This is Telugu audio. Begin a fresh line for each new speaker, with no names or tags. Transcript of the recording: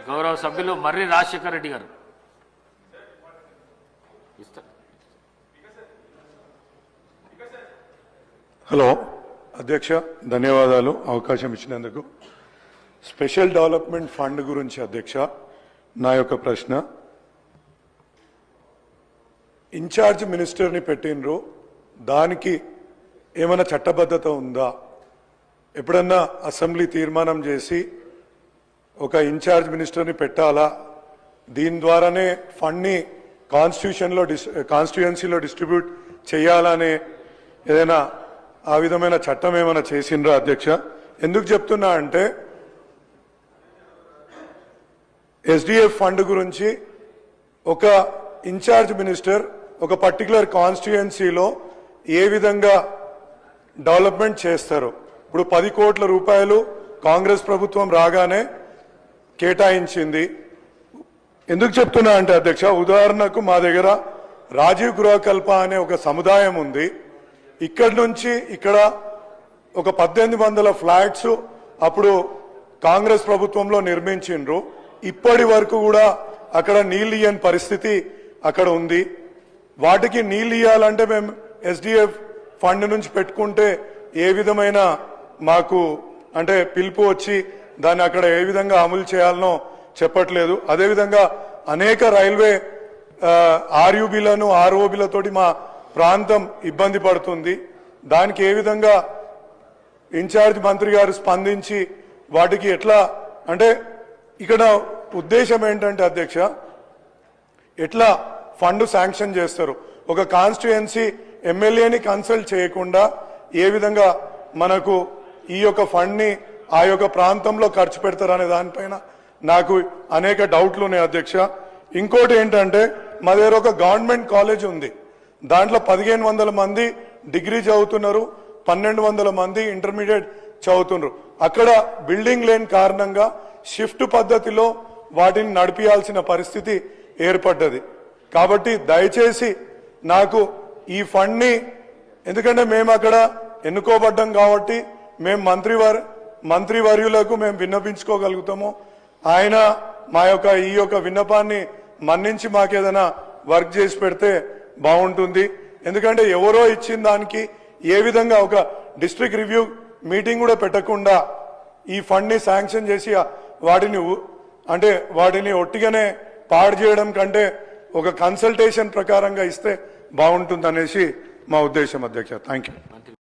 గౌరవ సభ్యులు మర్రి రాజశేఖర్ రెడ్డి గారు.
హలో అధ్యక్ష, ధన్యవాదాలు అవకాశం ఇచ్చినందుకు. స్పెషల్ డెవలప్మెంట్ ఫండ్ గురించి అధ్యక్ష నా యొక్క ప్రశ్న. ఇన్ఛార్జ్ మినిస్టర్ని పెట్టినరు, దానికి ఏమైనా చట్టబద్ధత ఉందా? ఎప్పుడన్నా అసెంబ్లీ తీర్మానం చేసి ఒక ఇన్ఛార్జ్ మినిస్టర్ని పెట్టాలా, దీని ద్వారానే ఫండ్ని కాన్స్టిట్యుయెన్సీలో డిస్ట్రిబ్యూట్ చేయాలనే ఏదైనా ఆ విధమైన చట్టం ఏమైనా చేసిండ్రా అధ్యక్ష? ఎందుకు చెప్తున్నా అంటే ఎస్డిఎఫ్ ఫండ్ గురించి ఒక ఇన్ఛార్జ్ మినిస్టర్ ఒక పర్టికులర్ కాన్స్టిట్యుయెన్సీలో ఏ విధంగా డెవలప్మెంట్ చేస్తారు. ఇప్పుడు 10 కోట్ల రూపాయలు కాంగ్రెస్ ప్రభుత్వం రాగానే కేటాయించింది. ఎందుకు చెప్తున్నా అంటే అధ్యక్ష, ఉదాహరణకు మా దగ్గర రాజీవ్ గృహకల్ప అనే ఒక సముదాయం ఉంది. ఇక్కడి నుంచి ఇక్కడ ఒక 1800 ఫ్లాట్స్ అప్పుడు కాంగ్రెస్ ప్రభుత్వంలో నిర్మించిండ్రు. ఇప్పటి వరకు కూడా అక్కడ నీళ్ళు ఇయ్యని పరిస్థితి అక్కడ ఉంది. వాటికి నీళ్ళు ఇయ్యాలంటే మేము ఎస్డిఎఫ్ ఫండ్ నుంచి పెట్టుకుంటే ఏ విధమైన మాకు అంటే పిలుపు వచ్చి దాన్ని అక్కడ ఏ విధంగా అమలు చేయాలనో చెప్పట్లేదు. అదేవిధంగా అనేక రైల్వే ఆర్యూబీలను ఆర్ఓబీలతోటి మా ప్రాంతం ఇబ్బంది పడుతుంది. దానికి ఏ విధంగా ఇన్ఛార్జ్ మంత్రి గారు స్పందించి వాటికి ఎట్లా అంటే ఇక్కడ ఉద్దేశం ఏంటంటే అధ్యక్ష, ఎట్లా ఫండ్ శాంక్షన్ చేస్తారు, ఒక కాన్స్టిట్యుయెన్సీ ఎమ్మెల్యేని కన్సల్ట్ చేయకుండా ఏ విధంగా మనకు ఈ యొక్క ఫండ్ని ఆ యొక్క ప్రాంతంలో ఖర్చు పెడతారనే దానిపైన నాకు అనేక డౌట్లు ఉన్నాయి అధ్యక్ష. ఇంకోటి ఏంటంటే మా దగ్గర ఒక గవర్నమెంట్ కాలేజ్ ఉంది, దాంట్లో 1500 మంది డిగ్రీ చదువుతున్నారు, 1200 మంది ఇంటర్మీడియట్ చదువుతున్నారు. అక్కడ బిల్డింగ్ లేని కారణంగా షిఫ్ట్ పద్ధతిలో వాటిని నడిపించాల్సిన పరిస్థితి ఏర్పడ్డది. కాబట్టి దయచేసి నాకు ఈ ఫండ్ని, ఎందుకంటే మేము అక్కడ ఎన్నుకోబడ్డాం కాబట్టి మేము మంత్రివర్యులకు మేము విన్నపించుకోగలుగుతాము. ఆయన మా యొక్క ఈ యొక్క విన్నపాన్ని మన్నించి మాకేదైనా వర్క్ చేసి పెడితే బాగుంటుంది. ఎందుకంటే ఎవరో ఇచ్చిన దానికి ఏ విధంగా ఒక డిస్ట్రిక్ట్ రివ్యూ మీటింగ్ కూడా పెట్టకుండా ఈ ఫండ్ని శాంక్షన్ చేసి వాటిని ఒట్టిగానే పాడు చేయడం కంటే ఒక కన్సల్టేషన్ ప్రకారంగా ఇస్తే బాగుంటుంది అనేసి మా ఉద్దేశం అధ్యక్ష. Thank you.